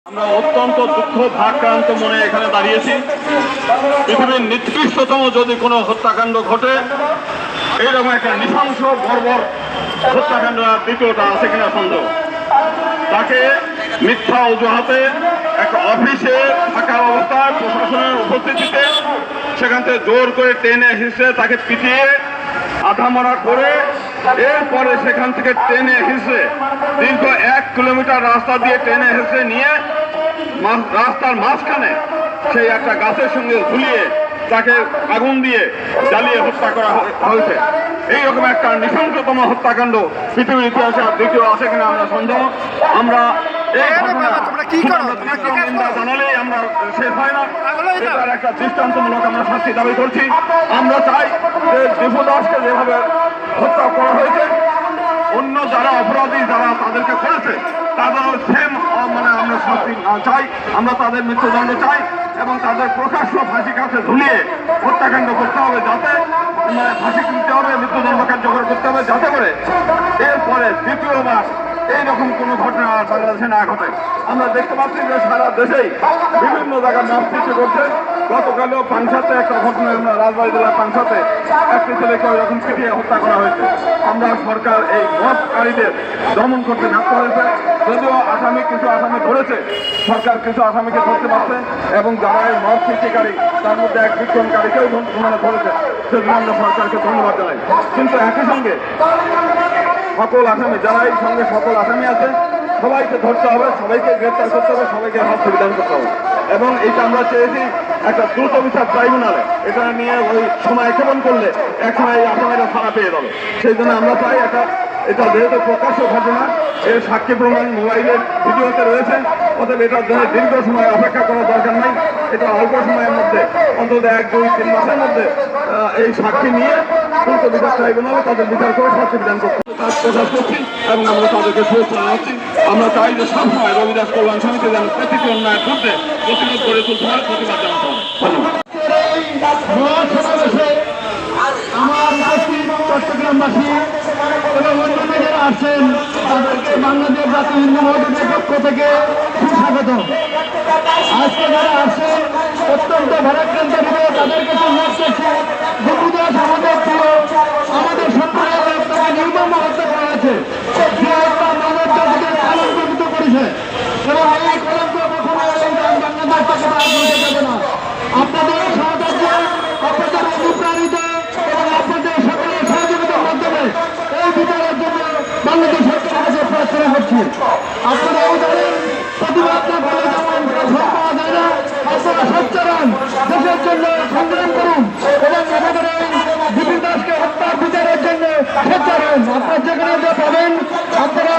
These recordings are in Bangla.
আমরা অত্যন্ত দুঃখ ভারাক্রান্ত মনে এখানে দাঁড়িয়েছি। পৃথিবীর নিকৃষ্টতম যদি কোনো হত্যাকাণ্ড ঘটে, এইরকম একটা নৃশংস বর্বর হত্যাকাণ্ড দ্বিতীয়টা আছে কিনা সন্দেহ। তাকে মিথ্যা অজুহাতে একটা অফিসে থাকা অবস্থায় প্রশাসনের উপস্থিতিতে সেখান থেকে জোর করে টেনে হিসে তাকে পিটিয়ে আধামরা করে এরপরে সেখান থেকে টেনে হিসে দীর্ঘ 1 কিলোমিটার রাস্তা দিয়ে টেনে হেসে নিয়ে রাস্তার মাঝখানে সেই একটা গাছের সঙ্গে ঝুলিয়ে তাকে আগুন দিয়ে জ্বালিয়ে হত্যা করা হয়েছে। এইরকম একটা নৃশংসতম হত্যাকাণ্ড পৃথিবীর ইতিহাসে আর দ্বিতীয় আছে কিনা আমরা সন্দেহ। আমরা জানালেই আমরা শেষ হয় না, এটার একটা দৃষ্টান্তমূলক আমরা শাস্তি দাবি করছি। আমরা চাই যে দীপু দাসকে যেভাবে হত্যা করা হয়েছে, অন্য যারা অপরাধী যারা তাদেরকে করেছে তাদেরও সেম আমরা শাস্তি চাই। আমরা তাদের মৃত্যুদণ্ড চাই এবং তাদের প্রকাশ্য ফাঁসি কাছে ঝুলিয়ে হত্যাকাণ্ড করতে হবে, যাতে ফাঁসি কিনতে হবে, মৃত্যুদণ্ড কার্যকর করতে হবে, যাতে করে এরপরে দ্বিতীয়বার এইরকম কোনো ঘটনা আর বাংলাদেশে না ঘটে। আমরা দেখতে পাচ্ছি যে সারা দেশেই বিভিন্ন জায়গায় মাপ সৃষ্টি করছে। গতকালও পাংশাতে একটা ঘটনা, আমরা রাজবাড়ী জেলার পাংশাতে একটি ছেলেকে ওইরকম পিটিয়ে হত্যা করা হয়েছে। আমরা সরকার এই মদকারীদের দমন করতে ব্যর্থ হয়েছে। যদিও কিছু আসামি ধরেছে, সরকার কিছু আসামিকে ধরতে পারছে এবং যারা এই মদ সৃষ্টিকারী তার মধ্যে এক বিক্ষোভকারীকেও ধরেছে, সেজন্য আমরা সরকারকে ধন্যবাদ জানাই। কিন্তু একই সঙ্গে সকল আসামি যারা এই সঙ্গে সকল আসামি আছে সবাইকে ধরতে হবে, সবাইকে গ্রেপ্তার করতে হবে, সবাইকে শাস্তি বিধান করতে হবে। এবং এইটা আমরা চেয়েছি একটা দ্রুত বিচার ট্রাইব্যুনালে এটা নিয়ে ওই সময় ক্ষেপণ করলে এক সময় এই আসামিরা ছাড়া পেয়ে যাবে। সেই জন্য আমরা চাই এটা যেহেতু প্রকাশ্য ঘটনা, এর সাক্ষী প্রমাণ মোবাইলের ভিডিওতে রয়েছে, অতএব এটার জন্য দীর্ঘ সময় অপেক্ষা করার দরকার নেই। এটা অল্প সময়ের মধ্যে অন্তত 1-2-3 মাসের মধ্যে এই সাক্ষী নিয়ে দ্রুত বিচার ট্রাইব্যুনালে তাদের বিচার করে শাস্তি বিধান করতে প্রকাশ করছি এবং আমরা তাদেরকে শুভেচ্ছা জানাচ্ছি। আমরা চাই যে সবসময় রবিদাস কল্যাণ সমিতি যেন প্রতিটি অন্যায়ের বিরুদ্ধে প্রতিরোধ করে তুলতে হয়, প্রতিবাদ জানাতে হবে। চট্টগ্রামবাসী এবং অন্যান্য যারা আসছেন তাদেরকে বাংলাদেশ জাতীয় হিন্দু মহাজোটের পক্ষ থেকে সুস্বাগত। আজকে যারা আসছেন অত্যন্ত ভারাক্রান্ত হবে, তাদের কাছে অনুরোধ করছি, দীপু দাস আমাদের প্রিয়, আমাদের সম্প্রদায়ের তাকে নির্মম হত্যা করা হয়েছে। যে হত্যা মানব জাতিকে কলঙ্কিত করেছে এবং এই কলঙ্ক কখনো বাংলাদেশ থেকে আর বলতে যাবে না। আপনাদের সহযোগ্য, আপনাদের অনুপ্রাণিত এবং আপনাদের সকলের সহযোগিতার মাধ্যমে এই বিচারের জন্য বাংলাদেশ সরকারের কাছে প্রার্থনা করছি। আপনারাও জানেন প্রতিবাদ না করলে যেমন ফল পাওয়া যায় না, আপনারা সচ্চারণ দেশের জন্য সংগ্রাম করুন এবং আমাদের এই দীপু দাসকে হত্যার বিচারের জন্য সচ্চারণ আপনার যেখানে যে পাবেন আপনারা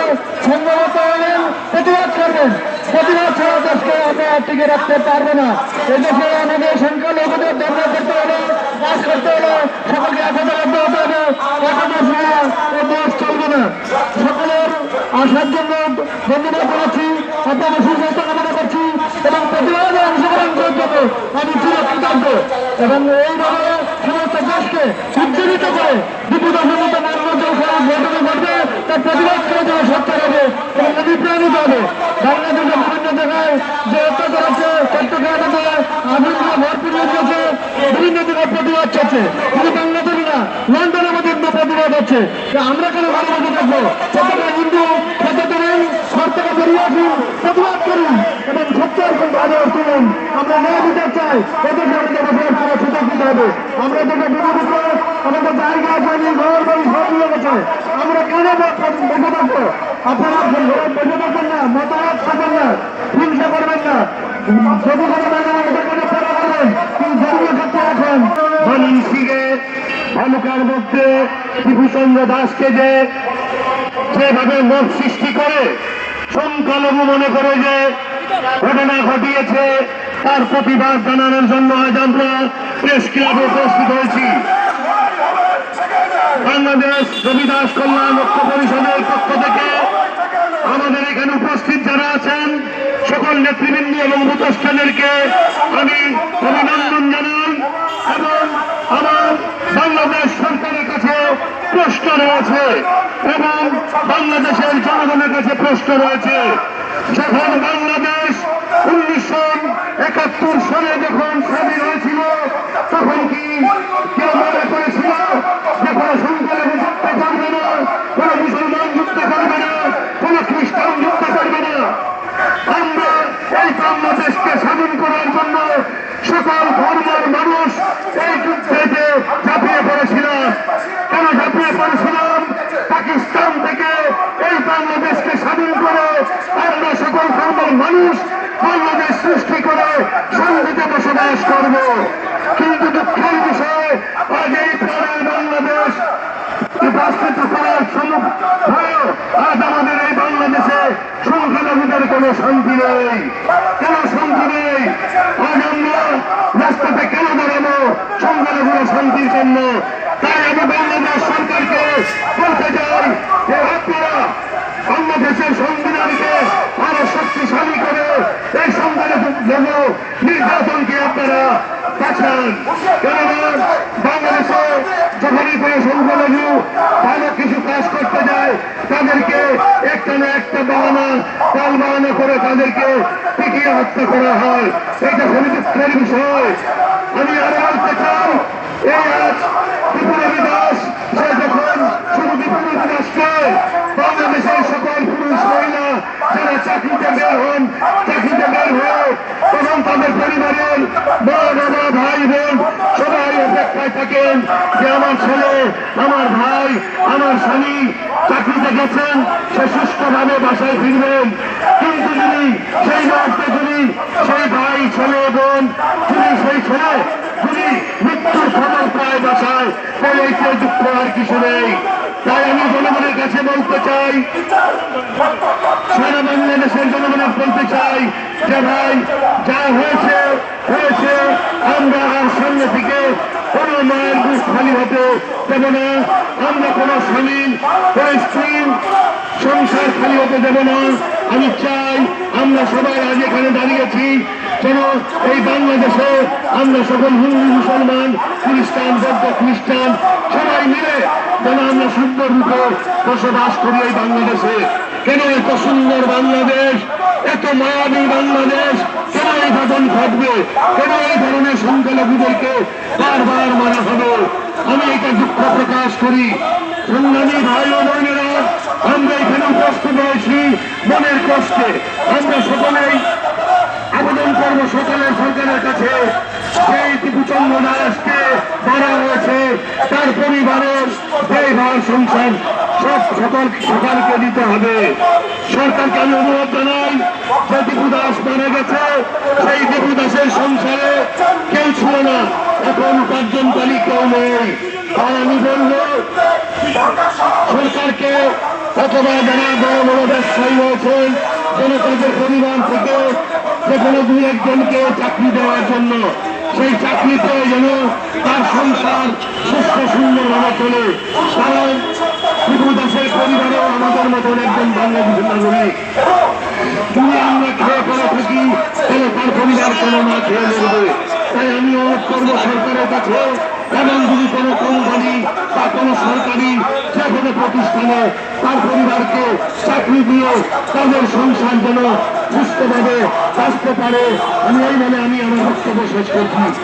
সংগ্রামত হলেন, প্রতিবাদ করবেন। প্রতিবাদ ছাড়া দেশকে আমরা টিকে রাখতে পারবো না। এদেশে আমাদের সংখ্যালঘুদের ধর্ম করতে হলে, কাজ করতে হলে সকলকে একতাবদ্ধ হতে হবে। একতা ছাড়া এই দেশ চলবে না। সকলের আসার জন্য ধন্যবাদ জানাচ্ছি, আপনাদের সুস্বাস্থ্য কামনা করছি এবং প্রতিবাদে অংশগ্রহণ করার জন্য আমি চিরকৃতজ্ঞ। এবং এইভাবে সমস্ত দেশকে উজ্জীবিত করে দীপু দাসের মতো মানবজল খারাপ ঘটনা ঘটবে, তার প্রতিবাদ করে যারা সত্য হবে এবং অনুপ্রাণিত হবে। বাংলাদেশের বিভিন্ন জায়গায় যে অত্যাচার আছে, চট্টগ্রামে আগুনগুলো ভরপুর হয়েছে, বিভিন্ন জায়গায় প্রতিবাদ চলছে। শুধু বাংলাদেশে না, লন্ডনের মধ্যে প্রতিবাদ হচ্ছে। আমরা কেন বাংলাদেশে থাকবো? প্রত্যেকটা হিন্দু সচেতন ঘর থেকে বেরিয়ে আসুন, প্রতিবাদ করুন এবং সত্যের আদর তুলুন। আমরা ন্যায় বিচার চাই, এদেশে আমাদের বসবাস করার সুযোগ দিতে হবে। আমরা দেখে বিরোধী আমাদের জায়গা পাইনি, ঘর বাড়ি সব নিয়ে গেছে। আমরা কেন বসে থাকবো? আপনারা বসে থাকবেন না, মতামত থাকবেন না, হিংসা করবেন না। যদি কোনো বাংলাদেশের কাছে পড়া করেন কিন্তু ধর্মীয় ক্ষেত্রে এখন সিংহে ভালুকার মধ্যে দীপুচন্দ্র দাসকে যেভাবে মত সৃষ্টি করে সংখ্যালঘু মনে করে যে ঘটনা ঘটিয়েছে, তার প্রতিবাদ জানানোর জন্য আজ আমরা প্রেস ক্লাবে উপস্থিত হয়েছি। বাংলাদেশ রবিদাস কল্যাণ ঐক্য পরিষদের পক্ষ থেকে আমাদের এখানে উপস্থিত যারা আছেন সকল নেতৃবৃন্দ এবং উপদেষ্টাদেরকে আমি অভিনন্দন জানাই এবং আমার বাংলাদেশ সরকারের কাছে প্রশ্ন রয়েছে এবং বাংলাদেশের জনগণের কাছে প্রশ্ন রয়েছে। যখন বাংলাদেশ 71 সালে যখন স্বাধীন হয়েছিল তখন কি কেউ মনে করেছিল যে কোনো সংখ্যালঘু যুদ্ধ করবে না, কোনো মুসলমান যুদ্ধ করবে না, কোনো খ্রিস্টান যুদ্ধ করবে না? আমরা এই বাংলাদেশকে স্বাধীন করার জন্য সকল ধর্মের মানুষ এই যুদ্ধেতে ঝাঁপিয়ে পড়েছিলাম। কেন ঝাঁপিয়ে পড়েছিলাম? পাকিস্তান থেকে এই বাংলাদেশকে স্বাধীন করে আমরা সকল ধর্মের মানুষ বাংলাদেশ সৃষ্টি করে শান্তিতে বসবাস করব। কিন্তু দুঃখের বিষয় আজ এই প্রাণের বাংলাদেশ বাস্তব করার সম্মুখ হয়েও আজ আমাদের এই বাংলাদেশে সংখ্যালঘুদের কোনো শান্তি নেই, কোনো শান্তি নেই। আজ আমরা রাস্তাতে কেন দাঁড়াবো? সংখ্যালঘুরা শান্তির জন্য। তাই আমি বাংলাদেশ সরকারকে বলতে চাই যে আপনারা বাংলাদেশের সংবিধানকে আরো শক্তিশালী করে এই সংখ্যালঘু নির্যাতনকে আপনারা বাঁচান। কেননা বাংলাদেশে যখনই কোনো সংখ্যালঘু ভালো কিছু কাজ করতে যায় তাদেরকে একটা না একটা বাহানা তাল বাহানা করে তাদেরকে পিটিয়ে হত্যা করা হয়। এটা খুবই দুঃখের বিষয়। আমি আরো বলতে চাই, এই আজ বিপ্লবী দাস সে যখন শুধু বিপ্লবী দাসকে বাংলাদেশের সকল পুরুষ মহিলা যারা চাকরিতে বের হন, চাকরিতে বের হয়ে তখন তাদের পরিবারের মা বাবা ভাই বোন সবাই অপেক্ষায় থাকেন যে আমার ছেলে, আমার ভাই, আমার স্বামী চাকরিতে গেছেন, সে সুস্থভাবে বাসায় ফিরবেন। কিন্তু যদি সেই মুহূর্তে যদি সেই ভাই ছেলে বোন যদি সেই ছেলে যদি মৃত্যুর খবর পায় বাসায়, তাহলে এই দুঃখ আর কিছু নেই। তাই আমি জনগণের কাছে বলতে চাই, সারা বাংলাদেশের জনগণের বলতে চাই যে ভাই যা হয়েছে হয়েছে, আমরা আর সামনে থেকে কোনো মায়ের বুক খালি হতে দেব না, আমরা কোনো স্বামী কোনো স্ত্রী সংসার খালি হতে দেব না। আমি চাই আমরা সবাই আজ এখানে দাঁড়িয়েছি যেন এই বাংলাদেশে আমরা সকল হিন্দু মুসলমান খ্রিস্টান বৌদ্ধ খ্রিস্টান সবাই মিলে যেন আমরা সুন্দর রূপে বসবাস করি এই বাংলাদেশে। কেন এত সুন্দর বাংলাদেশ, এত মায়াবী বাংলাদেশ, কেন এই ঘটন ঘটবে? কেন এই ধরনের সংখ্যালঘুদেরকে বারবার মারা হবে? আমি এটা দুঃখ প্রকাশ করি। সংগ্রামী ভাই ও বোনেরা, আমরা এখানে উপস্থিত হয়েছি মনের কষ্টে। আমরা সকলেই আবেদন করবো সকলের সরকারের কাছে, সেই টিপুচন্দ্র দাসকে মারা হয়েছে তার পরিবারের ব্যয়ভার সংসার সব সরকারকে দিতে হবে। সরকারকে আমি অনুরোধ জানাই, যে টিপু দাস মারা গেছে সেই টিপু দাসের সংসারে কেউ ছিল না, এখন উপার্জনকারী কেউ নেই। আর আমি বলবো সরকারকে অথবা যারা বড় বড় ব্যবসায়ী রয়েছেন যেন তাদের পরিবার থেকে যে কোনো দুই একজনকে চাকরি দেওয়ার জন্য, সেই চাকরিতে যেন তার সংসার সুস্থ সুন্দরভাবে চলে। কারণ টিপু দাসের পরিবারেও আমাদের মতন একজন বাংলাদেশের নাগরিক। যদি আমরা খেয়ে পড়ে থাকি তাহলে তার পরিবার কেন না খেয়ে মরবে? তাই আমি অনুরোধ করবো সরকারের কাছে, এবং যদি কোনো কোম্পানি বা কোনো সরকারি যে কোনো প্রতিষ্ঠানে তার পরিবারকে চাকরি দিয়ে তাদের সংসার যেন সুস্থভাবে বাঁচতে পারে, আমি এই বলে আমি আমার বক্তব্য শেষ করছি।